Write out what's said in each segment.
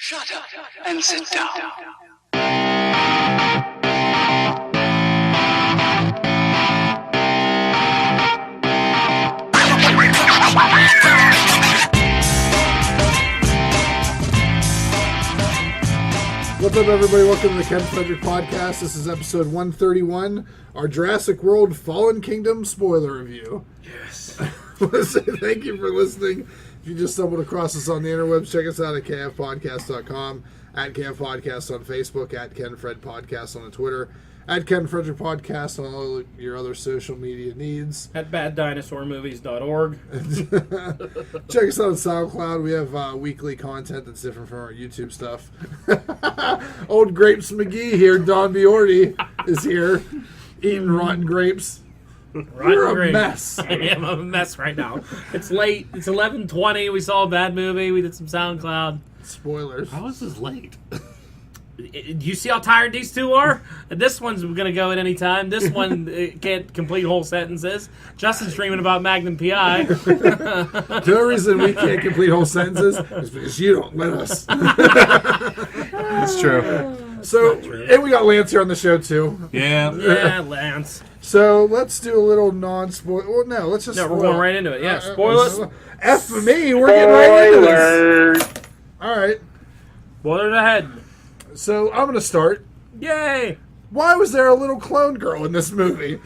Shut up and sit down. What's up, everybody? Welcome to the Ken Frederick Podcast. This is episode 131, our Jurassic World Fallen Kingdom spoiler review. Yes. I want to say thank you for listening. If you just stumbled across us on the interwebs, check us out at kfpodcast.com, at KFPodcast on Facebook, at Ken Fred Podcast on Twitter, at Ken Frederick Podcast on all your other social media needs. At baddinosaurmovies.org. Check us out on SoundCloud. We have weekly content that's different from our YouTube stuff. Old Grapes McGee here, Don Biordi, is here, eating rotten grapes. You're a mess. I am a mess right now. It's late. It's 11:20. We saw a bad movie. We did some SoundCloud. Spoilers. How is this late? Do you see how tired these two are? This one's going to go at any time. This one can't complete whole sentences. Justin's dreaming about Magnum P.I. The only reason we can't complete whole sentences is because you don't let us. That's true. So, and we got Lance here on the show, too. Yeah. Yeah, Lance. So, let's do a little non-spoil. Well, no, let's just No, spoil. we're going right into it. Yeah, spoilers. F for me, we're getting right into this. All right. Spoilers ahead. So, I'm going to start. Yay! Why was there a little clone girl in this movie?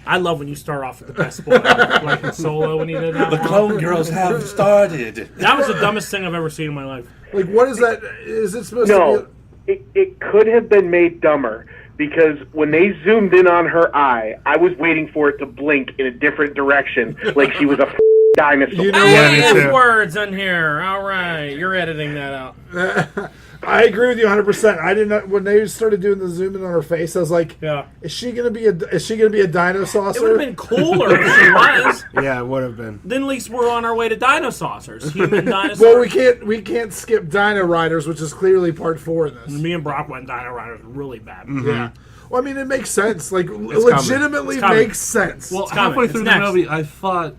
I love when you start off with the best spoiler, like in Solo when he did that. The clone girls have started. That was the dumbest thing I've ever seen in my life. Like, what is that? Is it supposed to No, it could have been made dumber because when they zoomed in on her eye, I was waiting for it to blink in a different direction, like she was a dinosaur. You know Hey, what? F words in here. All right, you're editing that out. I agree with you 100%. I didn't. When they started doing the zoom in on her face, I was like, Yeah. "Is she gonna be a dinosaur?" It would have been cooler if she was. Yeah, it would have been. Then at least we're on our way to dinosaurs. Human dinosaurs. Well, we can't skip Dino Riders, which is clearly part 4 of this. Me and Brock went Dino Riders really bad. Yeah. Well, I mean, it makes sense. Like, legitimately It's coming. makes sense. Well, coming. halfway It's through next. the movie, I thought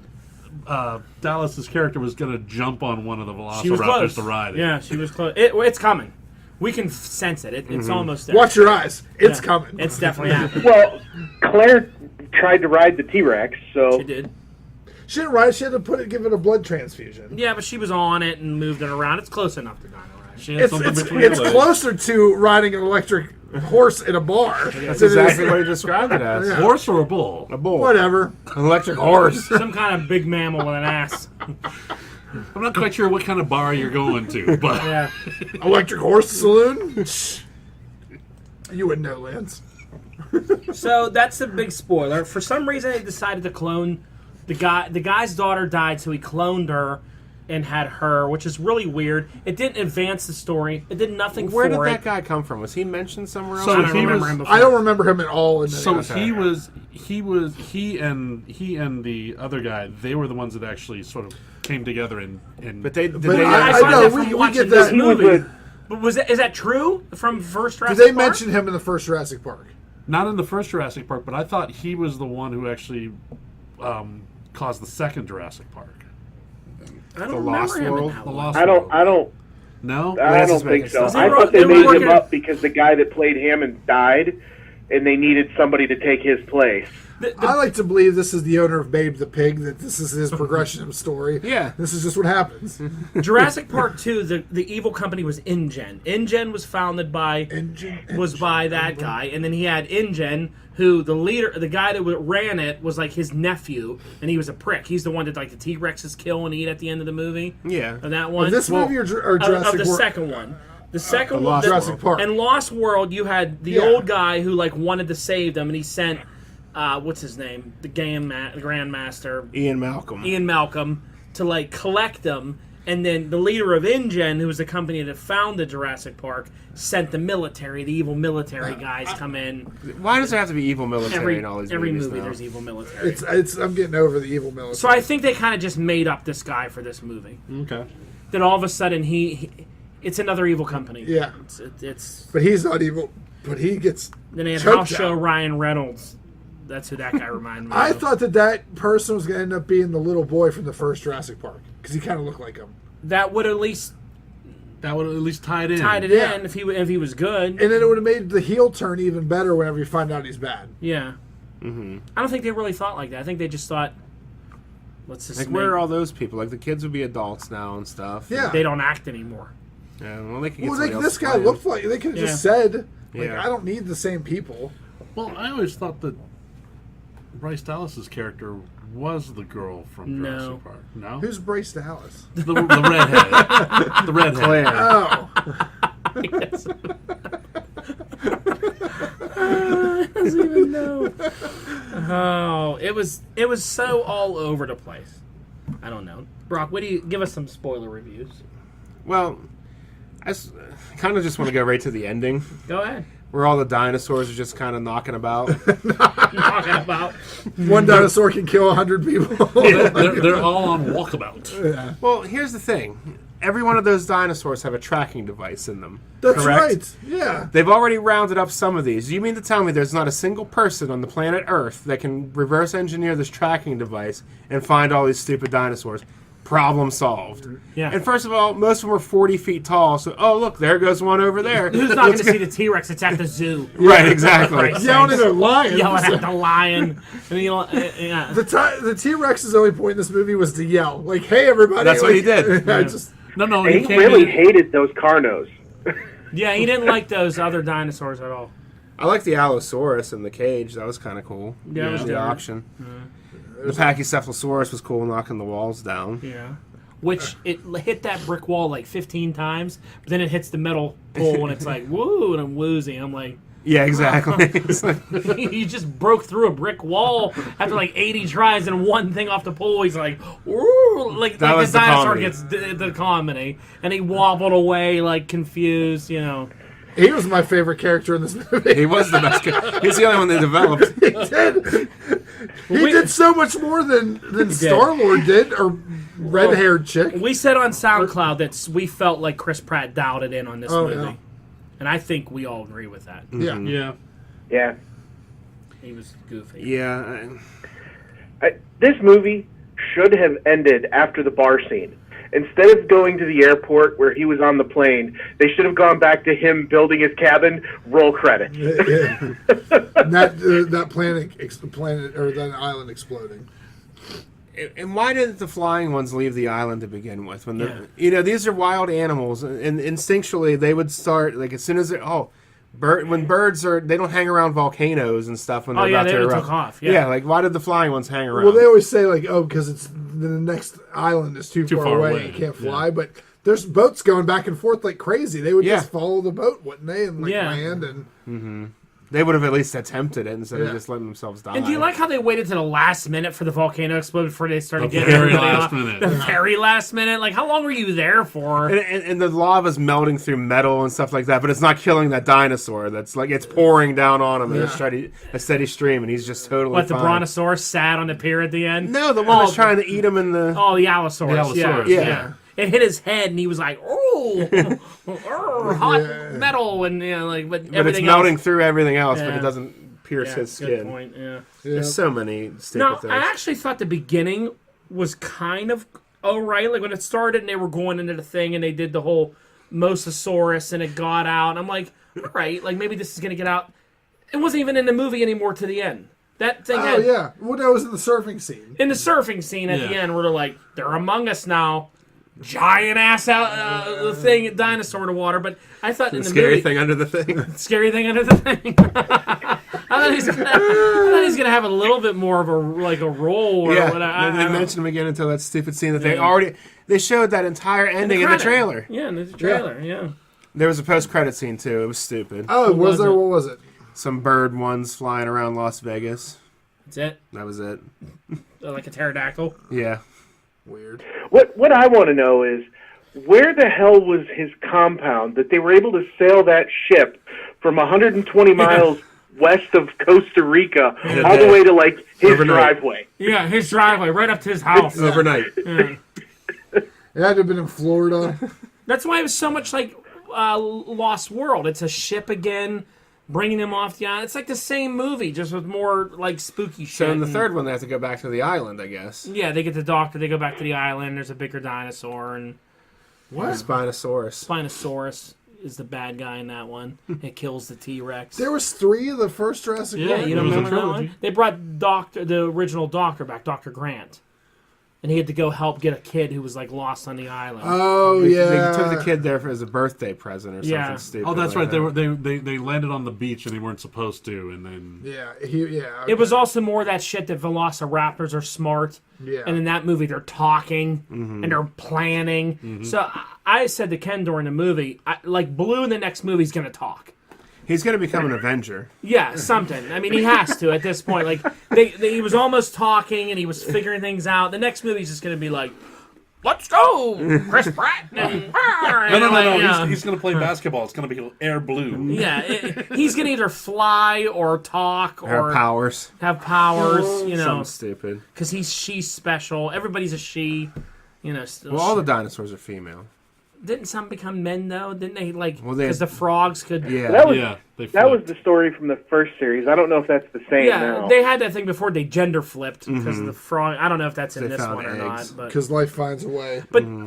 Dallas's character was going to jump on one of the She was velociraptors close. to ride it. Yeah, she was close. It's coming. We can sense it. It's almost there. Watch your eyes. It's Yeah. coming. It's definitely happening. Well, Claire tried to ride the T-Rex, so She did. She didn't ride. She had to give it a blood transfusion. Yeah, but she was on it and moved it around. It's close enough to Dino Riders. She had something between It's her legs. closer to riding an electric horse in a bar. That's exactly what he described it as. Yeah. Horse or a bull? A bull. Whatever. An electric horse. Some kind of big mammal with an ass. I'm not quite sure what kind of bar you're going to, but Yeah. Electric horse saloon? You wouldn't know, Lance. So that's the big spoiler. For some reason, they decided to clone the guy. The guy's daughter died, so he cloned her and had her, which is really weird. It didn't advance the story. It did nothing Where did for that it. guy come from? Was he mentioned somewhere else? So I don't he remember was- him before. I don't remember him at all. so Okay. he and the other guy, they were the ones that actually sort of came together and But they But they I find know, that from we watching get this that. movie. But is that true from first Did Jurassic they Park? mention him in the first Jurassic Park? not in the first Jurassic Park, but I thought he was the one who actually caused the second Jurassic Park. I don't The remember Lost him in World? that The one. Lost I don't No? Lance is think making so. sense. I thought They they were made working- him up because the guy that played Hammond died, and they needed somebody to take his place. I like to believe this is the owner of Babe the Pig, that this is his progression of story. Yeah. This is just what happens. Jurassic Park 2, the evil company was InGen. InGen was founded by that guy, and then he had InGen, who the leader, the guy that ran it, was like his nephew, and he was a prick. He's the one that like the T-Rexes kill and eat at the end of the movie. Yeah. Of that one. Of this movie or Of Jurassic the World? second one. The second Lost one, Jurassic Park. And Lost World, you had the Yeah. old guy who like wanted to save them, and he sent what's his name, the Grandmaster Ian Malcolm. Ian Malcolm to like collect them, and then the leader of InGen, who was the company that founded Jurassic Park, sent the military, the evil military guys come in. Why does there have to be evil military in all these Every movies movie now? there's evil military. I'm getting over the evil military. So I think they kind of just made up this guy for this movie. Okay. Then all of a sudden it's another evil company. Yeah. It's But he's not evil. But he gets then they had choked House Show out. Ryan Reynolds. That's who that guy reminded me I of. thought that person was going to end up being the little boy from the first Jurassic Park because he kind of looked like him. that would at least tie it in. tied it Yeah. in if he was good. And then it would have made the heel turn even better whenever you find out he's bad. Yeah. Mm-hmm. I don't think they really thought like that. I think they just thought, let's just Like, make, where are all those people? Like, the kids would be adults now and stuff. Yeah. they don't act anymore. Yeah, well, they could get Well, somebody else this to guy play him. looked like they could have just Yeah. said, like, Yeah. I don't need the same people. Well, I always thought that Bryce Dallas's character was the girl from No. Jurassic Park. No? Who's Bryce Dallas? The redhead. The redhead. Claire. Oh, Yes. I doesn't even know. Oh, it was so all over the place. I don't know. Brock, what do you give us some spoiler reviews? Well, I kind of just want to go right to the ending, Go ahead. where all the dinosaurs are just kind of knocking about. Talking about one dinosaur can kill 100 people. They're all on walkabout. Well, here's the thing. Every one of those dinosaurs have a tracking device in them. That's correct? right. Yeah. They've already rounded up some of these. You mean to tell me there's not a single person on the planet Earth that can reverse engineer this tracking device and find all these stupid dinosaurs? Problem solved. Yeah. And first of all, most of them are 40 feet tall, so, oh, look, there goes one over there. who's not going to see the T-Rex? It's at the zoo. Right, exactly. Right. Yelling at a lion. Yelling at the lion. And, yeah. The T-Rex's only point in this movie was to yell, like, "Hey, everybody!" That's what he Like, did. I just No, He he came really in. hated those Carnos. Yeah, he didn't like those other dinosaurs at all. I like the Allosaurus in the cage. That was kind of cool. Yeah, it was The different. auction. The Pachycephalosaurus was cool, knocking the walls down. Yeah. Which it hit that brick wall like 15 times, but then it hits the metal pole and it's like, woo, and I'm woozy. I'm like, Yeah, exactly. It's like- he just broke through a brick wall after like 80 tries and one thing off the pole. He's like, woo, like That the was the dinosaur comedy. gets the comedy. And he wobbled away like confused, you know. he was my favorite character in this movie. he was the best. He's the only one they developed. He did. He did so much more than Star-Lord did, or red-haired chick. We said on SoundCloud that we felt like Chris Pratt dialed it in on this Oh, movie. yeah. And I think we all agree with that. Yeah. Yeah. Yeah. He was goofy. Yeah. This movie should have ended after the bar scene. Instead of going to the airport where he was on the plane, they should have gone back to him building his cabin. Roll credits. Yeah. that planet or that island exploding. And why didn't the flying ones leave the island to begin with? When these are wild animals, and instinctually they would start like as soon as when birds they don't hang around volcanoes and stuff when they're about they to would erupt. took off. Yeah. Like why did the flying ones hang around? Well, they always say like, oh, because it's the next island is too far away, away, you can't yeah. fly. But there's boats going back and forth like crazy. They would Yeah. just follow the boat, wouldn't they? And like Yeah. land and They would have at least attempted it instead Yeah. of just letting themselves die. And do you like how they waited to the last minute for the volcano to explode before they started The getting very everybody last off? minute. The very last minute? Like, how long were you there for? And the lava's melting through metal and stuff like that, but it's not killing that dinosaur. That's like it's pouring down on him in a steady stream, and he's just totally What, the fine. brontosaurus sat on the pier at the end? No, the one that's trying to eat him in the. Oh, the Allosaurus. The Allosaurus, Yeah. yeah. It hit his head, and he was like, "Oh, hot metal," and but But it's everything melting else. through everything else, but Yeah. it doesn't pierce Yeah, his good skin. point. Yeah. There's so many stupid No, things. I actually thought the beginning was kind of alright. Like when it started and they were going into the thing and they did the whole Mosasaurus and it got out. I'm like, all right, like maybe this is gonna get out. It wasn't even in the movie anymore to the end. That thing oh had yeah, well that was in the surfing scene. in the surfing scene at the Yeah. end where they're like, they're among us now. Giant ass out thing, dinosaur in the water. But I thought in the Scary movie, thing under the thing. scary thing under the thing. I thought he's gonna have a little bit more of a role or Yeah, whatever. they mentioned him again until that stupid scene that they showed that entire ending in the credit. trailer. Yeah, in the trailer. Yeah. There was a post-credit scene too. It was stupid. Oh, was there? it? What was it? Some bird ones flying around Las Vegas. That's it. That was it. Like a pterodactyl. Yeah. Weird. What I want to know is where the hell was his compound that they were able to sail that ship from 120 miles west of Costa Rica all the way to like his Overnight. driveway? Yeah, his driveway right up to his house. Overnight. Yeah. It had to have been in Florida. That's why it was so much like Lost World. It's a ship again, bringing him off the island. It's like the same movie, just with more like spooky shit. So in the and- third one, they have to go back to the island, I guess. yeah, they get the doctor. They go back to the island. There's a bigger dinosaur, and What? Spinosaurus is the bad guy in that one. It kills the T-Rex. There was 3 of the first Jurassic Yeah, Park. you don't It was a remember that trilogy. one? They brought the original Doctor back, Dr. Grant. And he had to go help get a kid who was like lost on the island. Oh, They yeah. took the kid there as a birthday present or something Yeah. stupid. Oh, that's like right. that. They landed on the beach and they weren't supposed to, and then Yeah. It was also more that shit that velociraptors are smart. Yeah. And in that movie, they're talking and they're planning. So I said to Ken during the movie, like Blue in the next movie is going to talk. He's going to become an Avenger. Yeah, something. I mean, he has to at this point. Like, he was almost talking and he was figuring things out. The next movie's just going to be like, let's go, Chris Pratt. And, no. He's going to play basketball. It's going to be Air Blue. Yeah, he's going to either fly or talk or Her powers. have powers, you know, Something stupid. because she's special. Everybody's a she, you know. Still Well, all the dinosaurs are female. Didn't some become men though? Didn't they like? Well, Because the frogs could. Yeah. That was They that was flipped. the story from the first series. I don't know if that's the same Yeah, now. they had that thing before they gender flipped because of the frog. I don't know if that's in They this found one or eggs. not, but Because life finds a way.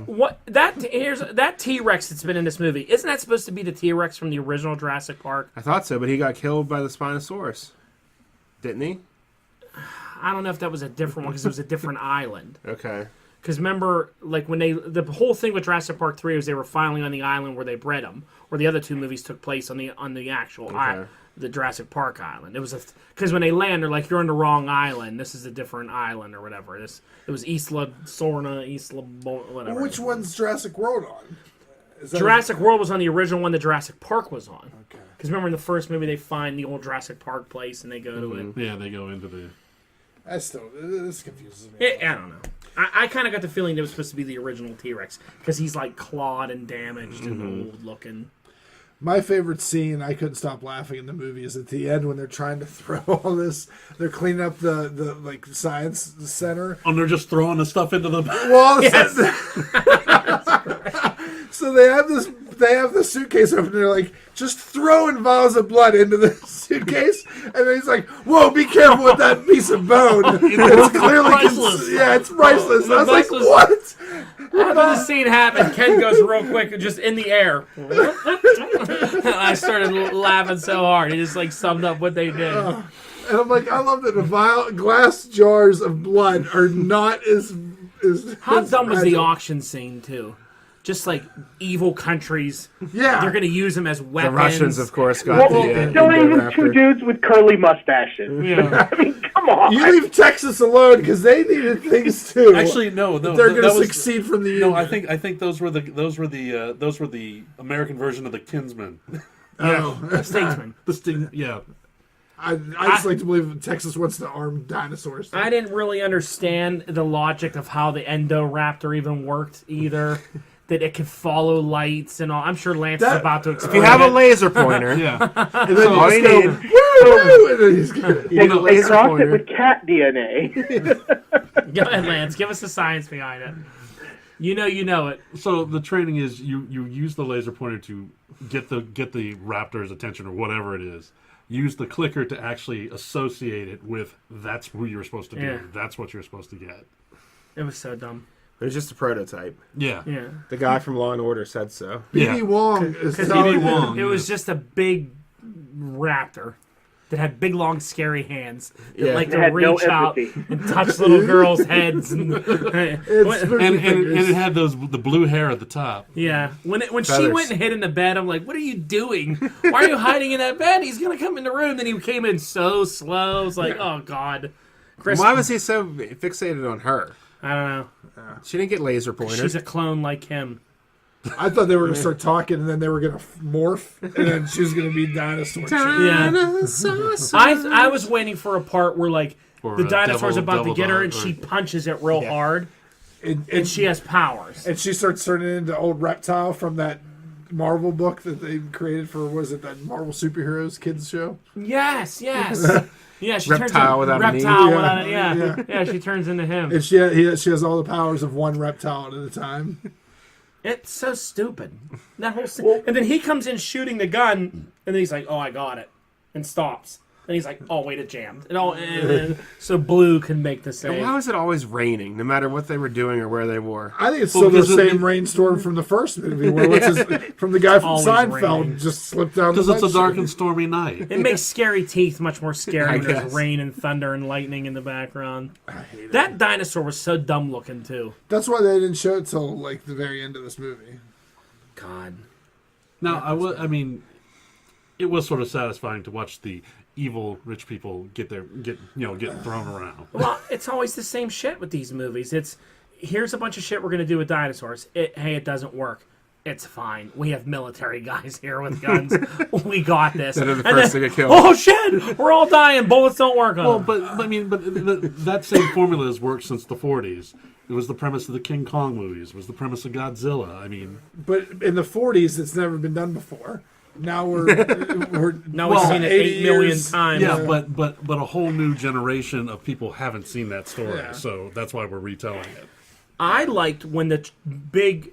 what that T-Rex that's been in this movie, isn't that supposed to be the T-Rex from the original Jurassic Park? I thought so, but he got killed by the Spinosaurus. Didn't he? I don't know if that was a different one because it was a different island. Okay. Because remember, like when the whole thing with Jurassic Park 3 was they were finally on the island where they bred them, where the other two movies took place on the actual the Jurassic Park island. It was because when they land, they're like, you're on the wrong island. This is a different island or whatever. It was Isla Sorna, whatever. Which one's Jurassic World on? Is that Jurassic World was on the original one that Jurassic Park was on. Okay. Because remember in the first movie they find the old Jurassic Park place and they go to it. Yeah, they go into the. This confuses me. I don't know. I kind of got the feeling it was supposed to be the original T-Rex because he's like clawed and damaged and old looking. My favorite scene, I couldn't stop laughing in the movie, is at the end when they're trying to throw all this. They're cleaning up the like science center. Oh, they're just throwing the stuff into the. Well, so they have this. They have the suitcase open. And they're like, just throwing vials of blood into the suitcase, and then he's like, "Whoa, be careful with that piece of bone. It's clearly priceless. it's priceless." I was like, Priceless. "What?" After the scene happened, Ken goes real quick, just in the air. I started laughing so hard. He just like summed up what they did. And I'm like, I love that the glass jars of blood are not as How as dumb was the fragile. auction scene too? Just like evil countries, Yeah, they're gonna use them as The weapons. Russians, of course, got Well, the still even two Indoraptor. dudes with curly mustaches. Yeah. I mean, come on. You leave Texas alone because they needed things too. Actually, no. they're going to succeed from the Union. No, I think those were the American version of the Kinsmen. Statesman. The sting. Yeah. I just like to believe Texas wants to arm dinosaurs. I didn't really understand the logic of how the Endoraptor even worked either. That it could follow lights and all. I'm sure Lance is about to If explain. you have a laser pointer, Yeah. and then all you you just need. go, woo, and then he's good. You need a They laser crossed it pointer. with cat DNA. Go ahead, Lance. Give us the science behind it. You know it. So the training is you use the laser pointer to get the raptor's attention or whatever it is. Use the clicker to actually associate it with that's who you're supposed to be. Yeah. That's what you're supposed to get. It was so dumb. It was just a prototype. Yeah. Yeah. The guy from Law and Order said so. Yeah. B.B. Wong is Because telling Wong. it was just a big raptor that had big, long, scary hands that Yeah. like They to had no reach out empathy. and touch little girls' heads. And, And it had the blue hair at the top. yeah, when she Feathers. went and hid in the bed, I'm like, "What are you doing? Why are you hiding in that bed? He's gonna come in the room." Then he came in so slow. I was like, "Oh God, Chris." Why was he so fixated on her? I don't know. She didn't get laser pointers. She's a clone like him. I thought they were going to start talking, and then they were going to morph, and then she was going to be dinosaur. Yeah. I was waiting for a part where like Or, the dinosaur's Devil- about to get her and Devil she punches it real hard and she has powers. And she starts turning into old reptile from that Marvel book that they created for, was it that Marvel Superheroes kids show? Yes. Yeah, she Reptile turns into without a knee. reptile Yeah. without a, Yeah. yeah, she turns into him. And she has all the powers of one reptile at a time. It's so stupid. That whole scene. And then he comes in shooting the gun, and then he's like, "Oh, I got it," and stops. And he's like, "Oh wait, it jammed." And so Blue can make the And save. why was it always raining, no matter what they were doing or where they were? I think it's still the because same rainstorm from the first movie, where from the guy from Always Seinfeld raining. just slipped down. Because the it's a ledge. dark and stormy night. It makes Scary Teeth much more scary I when there's guess. rain and thunder and lightning in the background. That dinosaur was so dumb looking too. That's why they didn't show it till like the very end of this movie. God. Now, I mean, it was sort of satisfying to watch the evil rich people get thrown around. Well, it's always the same shit with these movies. It's here's a bunch of shit we're gonna do with dinosaurs. It doesn't work. It's fine. We have military guys here with guns. We got this. That are the And first then, to get killed. Oh shit! We're all dying. Bullets don't work on Well, them. but I mean, that same formula has worked since the 40s. It was the premise of the King Kong movies. It was the premise of Godzilla. I mean, But in the 40s, it's never been done before. Now we're Now we've seen it 8 million years. times. yeah, but a whole new generation of people haven't seen that story, Yeah. so that's why we're retelling it. I liked when the big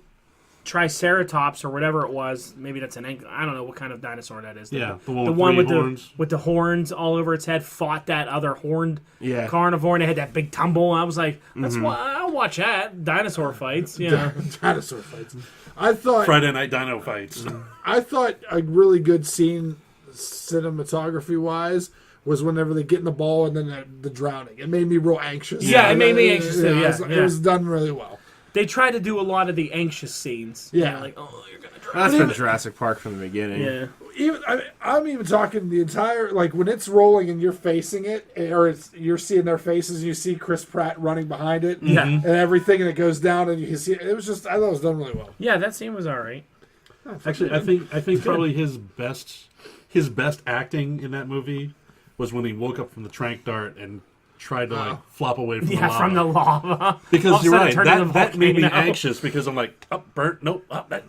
Triceratops or whatever it was. Maybe that's I don't know what kind of dinosaur that is. Yeah, the the one with with three horns. the horns all over its head fought that other horned Yeah. carnivore, and it had that big tumble. I was like, that's why I'll watch that dinosaur fights. Yeah, Dinosaur fights. I thought Friday Night Dino Fights. a really good scene, cinematography wise, was whenever they get in the ball and then the drowning. It made me real anxious. Yeah, it made me anxious too, It was done really well. they tried to do a lot of the anxious scenes. Yeah. like oh, you're gonna drown. That's been Jurassic Park from the beginning. Yeah, Even I'm even talking the entire, like when it's rolling and you're facing it, or you're seeing their faces and you see Chris Pratt running behind it, Yeah. and everything, and it goes down and you can see it was just, I thought it was done really well. yeah, that scene was all right. Actually, I think probably his best acting in that movie was when he woke up from the trank dart and tried to like flop away from the lava. From the lava. Because All of a you're sudden it right, turned into that made me volcano. anxious because I'm like, oh, burnt, nope, oh, that.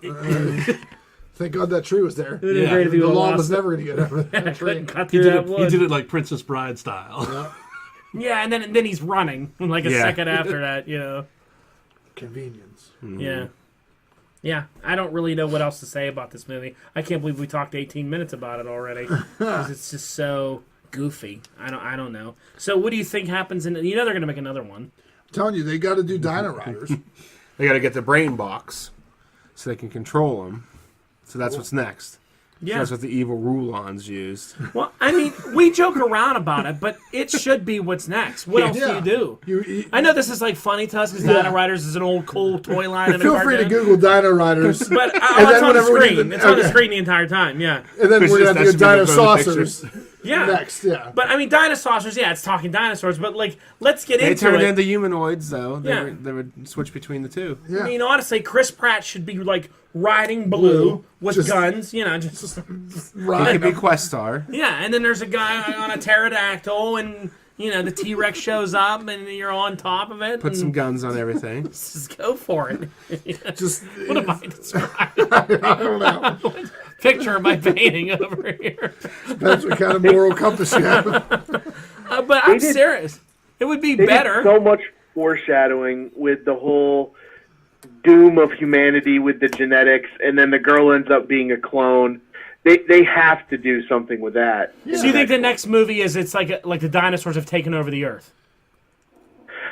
Thank God that tree was there. It'd be Yeah. great if The you law lost was never going to get over that tree. couldn't cut He through did, that it, he wood. did it like Princess Bride style. Yeah, and then he's running like a Yeah. second after that. Convenience. Yeah. Yeah, I don't really know what else to say about this movie. I can't believe we talked 18 minutes about it already because it's just so goofy. I don't know. So, what do you think happens in? They're going to make another one. I'm telling you, they got to do Dino Riders. They got to get the brain box so they can control them. So that's what's next. Yeah. That's what the evil Rulons used. Well, I mean, we joke around about it, but it should be what's next. What else do you do? I know this is like funny to us because Dino Riders is an old cool toy line. Feel free to Google Dino Riders. But And it's then on the whenever we do screen. the- It's on the okay. screen the entire time. Yeah. And then It's we're just going to do that Dino should be the Saucers Yeah. next. Yeah. But I mean, dinosaurs. Yeah, it's talking dinosaurs. But like, let's get They into turned it. into humanoids, though. Yeah. They would switch between the two. Yeah. I mean, honestly, Chris Pratt should be like riding Blue with Just- guns. Just He Right. could be Questar. yeah. And then there's a guy on a pterodactyl, and the T-Rex shows up, and you're on top of it. Put and some guns on everything. just go for it. Just, What am I describing? I don't know. Picture my painting over here. Depends what kind of moral compass you have. But I'm did- serious. It would be They better. did so much foreshadowing with the whole doom of humanity with the genetics, and then the girl ends up being a clone. They have to do something with that. So you think the next movie is it's like the dinosaurs have taken over the Earth?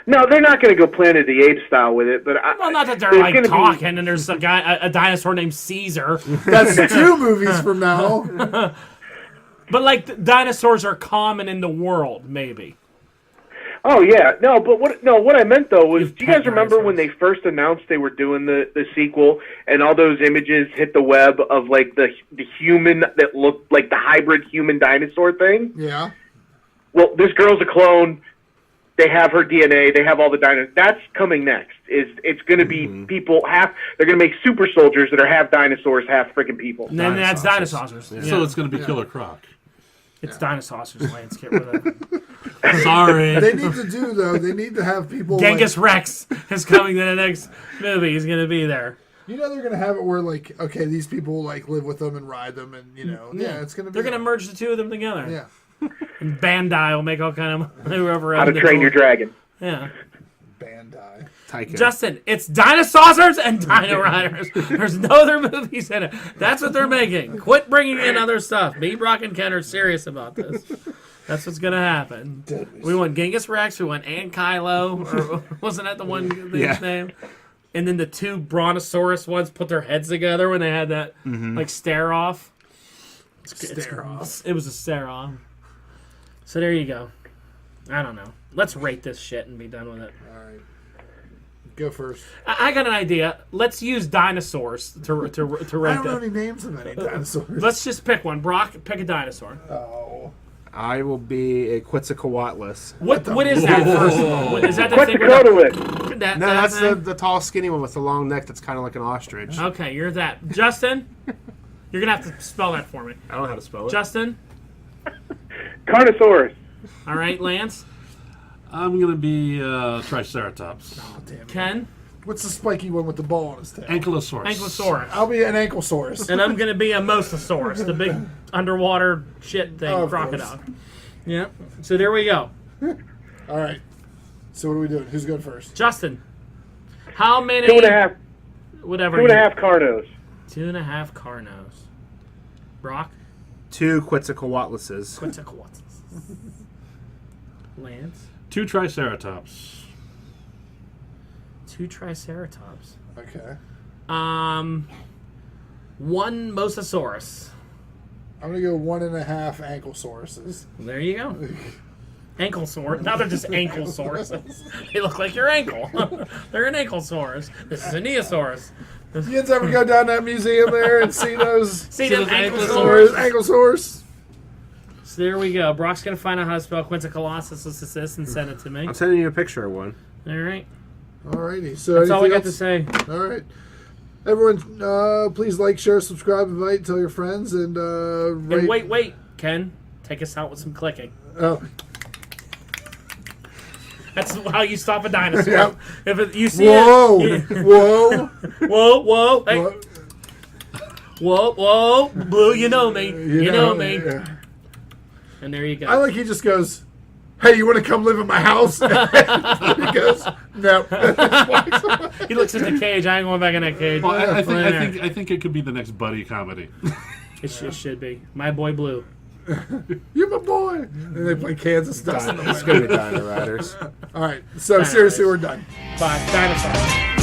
No, they're not going to go Planet of the Apes style with it, but Well, not that they're there's like gonna be- talking, and there's a dinosaur named Caesar. That's 2 movies from now. But like the dinosaurs are common in the world, maybe. Oh yeah, no, but what I meant though was, do you guys pet remember dinosaurs. when they first announced they were doing the sequel, and all those images hit the web of like the human that looked like the hybrid human dinosaur thing? Yeah. Well, this girl's a clone. They have her DNA. They have all the dinosaurs. That's coming next. It's going to be people half. They're going to make super soldiers that are half dinosaurs, half freaking people. And then that's Dinosaurs. dinosaurs. So it's going to be Killer Croc. It's dinosaurs, Lance. Get rid of it. Sorry. They need to do, though, they need to have people. Genghis Rex is coming to the next movie. He's going to be there. They're going to have it where, like, okay, these people, like, live with them and ride them, and, it's going to be. They're going to merge the two of them together. Yeah. And Bandai will make all kind of whoever How owns to the Train toy. Your Dragon. Yeah. Bandai. Taika. Justin, it's Dinosaurs and Dino Riders. There's no other movies in it. That's what they're making. Quit bringing in other stuff. Me, Brock, and Ken are serious about this. That's what's going to happen. We want Genghis Rex. We want Aunt Kylo. Or wasn't that the one thing's name? And then the two Brontosaurus ones put their heads together when they had that like stare off. It was a stare off. So there you go. I don't know. Let's rate this shit and be done with it. All right. Go first. I got an idea. Let's use dinosaurs to rate I don't know any names of any dinosaurs. Let's just pick one. Brock, pick a dinosaur. Oh. I will be a Quetzalcoatlus. What is that first of all? Is that the thing? Quetzalcoatlus. No, that's the tall, skinny one with the long neck that's kind of like an ostrich. Okay, you're that. Justin, you're going to have to spell that for me. I don't know how to spell it. Justin? Carnosaurus. All right, Lance? I'm going to be Triceratops. Oh, damn it. Ken? What's the spiky one with the ball on his tail? Ankylosaurus. Ankylosaurus. I'll be an Ankylosaurus. And I'm going to be a Mosasaurus, the big underwater shit thing, Of crocodile. course. Yeah. So there we go. All right. So what are we doing? Who's going first? Justin, how many... 2.5. Whatever. 2.5 Carnos. 2.5 Carnos. Brock? 2 Quetzalcoatluses. Quetzalcoatlus. Lance? 2 Triceratops. 2 Triceratops. Okay. 1 Mosasaurus. I'm going to go 1.5 Ankylosaurus. There you go. Anklesaurus. Now they're just Ankylosaurus. They look like your ankle. They're an Ankylosaurus. This is a Neosaurus. You guys ever go down that museum there and see those? See them Ankylosaurus. Ankylosaurus. Ankylosaurus. So there we go. Brock's going to find out how to spell Quetzalcoatlus and send it to me. I'm sending you a picture of one. All right. Alrighty. So That's all we got anything to else? say. All right. Everyone, please like, share, subscribe, invite, tell your friends, and rate. And wait, Ken. Take us out with some clicking. Oh. That's how you stop a dinosaur. Yep. If you see Whoa! it, Whoa! whoa, hey. Whoa. Whoa, Blue, you know me. You know me. Yeah. And there you go. I like he just goes, "Hey, you want to come live in my house?" He goes, "No." He looks at the cage. I ain't going back in that cage. Well, I There. think it could be the next buddy comedy. It should be. My boy Blue. You're my boy. And they play Kansas stuff. It's going to be Dino Riders. All right. So seriously, we're done. Bye. Dinosaur.